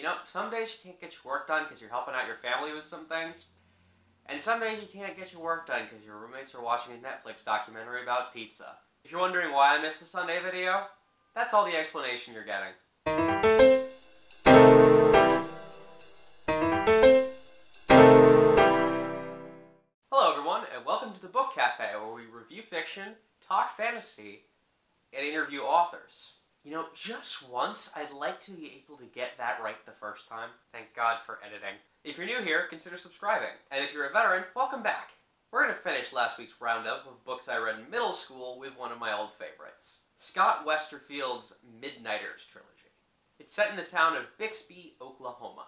know, some days you can't get your work done because you're helping out your family with some things. And some days you can't get your work done because your roommates are watching a Netflix documentary about pizza. If you're wondering why I missed the Sunday video, that's all the explanation you're getting. Hello everyone, and welcome to the Book Cafe, where we review fiction, talk fantasy, and interview authors. You know, just once, I'd like to be able to get that right the first time. Thank God for editing. If you're new here, consider subscribing. And if you're a veteran, welcome back. We're going to finish last week's roundup of books I read in middle school with one of my old favorites, Scott Westerfeld's Midnighters trilogy. It's set in the town of Bixby, Oklahoma,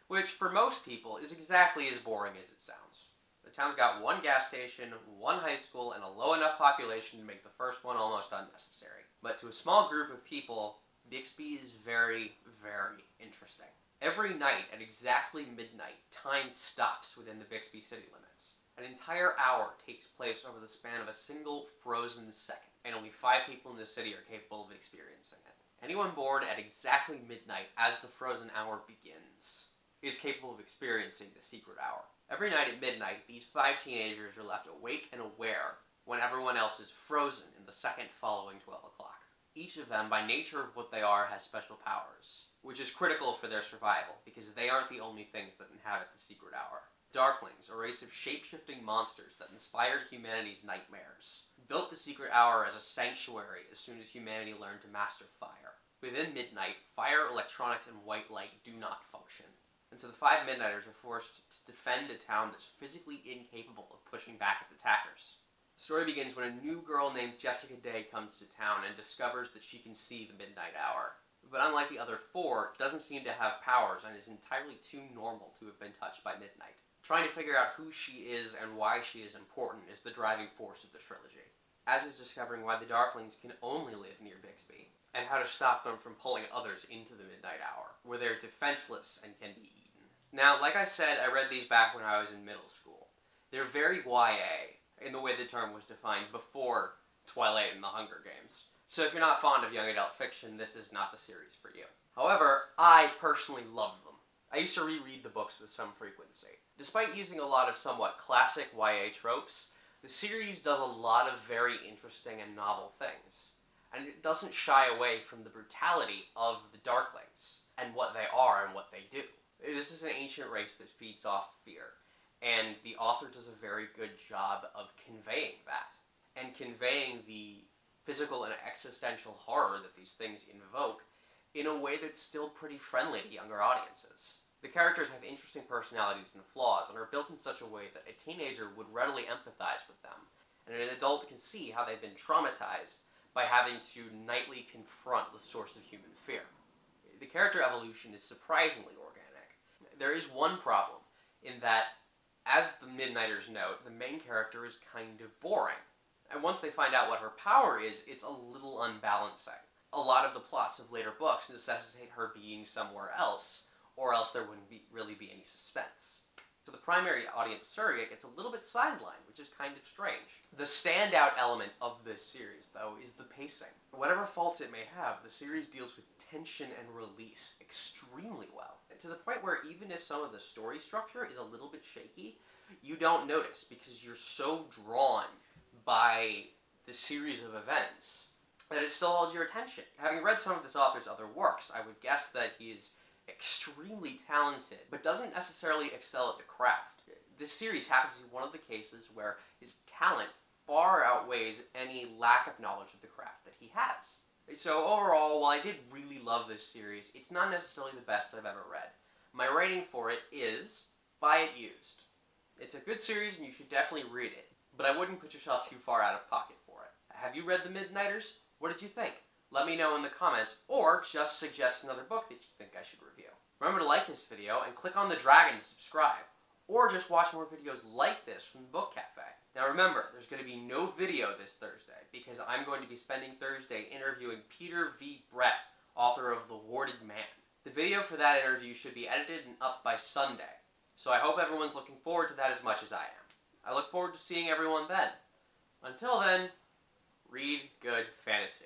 which for most people is exactly as boring as it sounds. The town's got one gas station, one high school, and a low enough population to make the first one almost unnecessary. But to a small group of people, Bixby is very, very interesting. Every night at exactly midnight, time stops within the Bixby city limits. An entire hour takes place over the span of a single frozen second, and only 5 people in the city are capable of experiencing it. Anyone born at exactly midnight as the frozen hour begins is capable of experiencing the secret hour. Every night at midnight, these 5 teenagers are left awake and aware when everyone else is frozen in the second following 12 o'clock. Each of them, by nature of what they are, has special powers, which is critical for their survival, because they aren't the only things that inhabit the secret hour. Darklings, a race of shape-shifting monsters that inspired humanity's nightmares, built the secret hour as a sanctuary as soon as humanity learned to master fire. Within midnight, fire, electronics, and white light do not function. And so the 5 Midnighters are forced to defend a town that's physically incapable of pushing back its attackers. The story begins when a new girl named Jessica Day comes to town and discovers that she can see the midnight hour. But unlike the other 4, doesn't seem to have powers and is entirely too normal to have been touched by midnight. Trying to figure out who she is and why she is important is the driving force of the trilogy, as is discovering why the Darklings can only live near Bixby, and how to stop them from pulling others into the midnight hour, where they're defenseless and can be eaten. Now, like I said, I read these back when I was in middle school. They're very YA, in the way the term was defined before Twilight and the Hunger Games. So if you're not fond of young adult fiction, this is not the series for you. However, I personally loved them. I used to reread the books with some frequency. Despite using a lot of somewhat classic YA tropes, the series does a lot of very interesting and novel things. And it doesn't shy away from the brutality of the Darklings, and what they are and what they do. This is an ancient race that feeds off fear, and the author does a very good job of conveying that, and conveying the physical and existential horror that these things invoke in a way that's still pretty friendly to younger audiences. The characters have interesting personalities and flaws, and are built in such a way that a teenager would readily empathize with them, and an adult can see how they've been traumatized by having to nightly confront the source of human fear. The character evolution is surprisingly organic. There is one problem, in that, as the Midnighters note, the main character is kind of boring. And once they find out what her power is, it's a little unbalancing. A lot of the plots of later books necessitate her being somewhere else, or else there wouldn't really be any suspense. So the primary audience surrogate gets a little bit sidelined, which is kind of strange. The standout element of this series, though, is the pacing. Whatever faults it may have, the series deals with tension and release extremely well. And to the point where even if some of the story structure is a little bit shaky, you don't notice because you're so drawn by the series of events that it still holds your attention. Having read some of this author's other works, I would guess that he is extremely talented, but doesn't necessarily excel at the craft. This series happens to be one of the cases where his talent far outweighs any lack of knowledge of the craft that he has. So overall, while I did really love this series, it's not necessarily the best I've ever read. My rating for it is, buy it used. It's a good series and you should definitely read it, but I wouldn't put yourself too far out of pocket for it. Have you read The Midnighters? What did you think? Let me know in the comments, or just suggest another book that you think I should review. Remember to like this video and click on the dragon to subscribe, or just watch more videos like this from the Book Cafe. Now remember, there's going to be no video this Thursday, because I'm going to be spending Thursday interviewing Peter V. Brett, author of The Warded Man. The video for that interview should be edited and up by Sunday, so I hope everyone's looking forward to that as much as I am. I look forward to seeing everyone then. Until then, read good fantasy.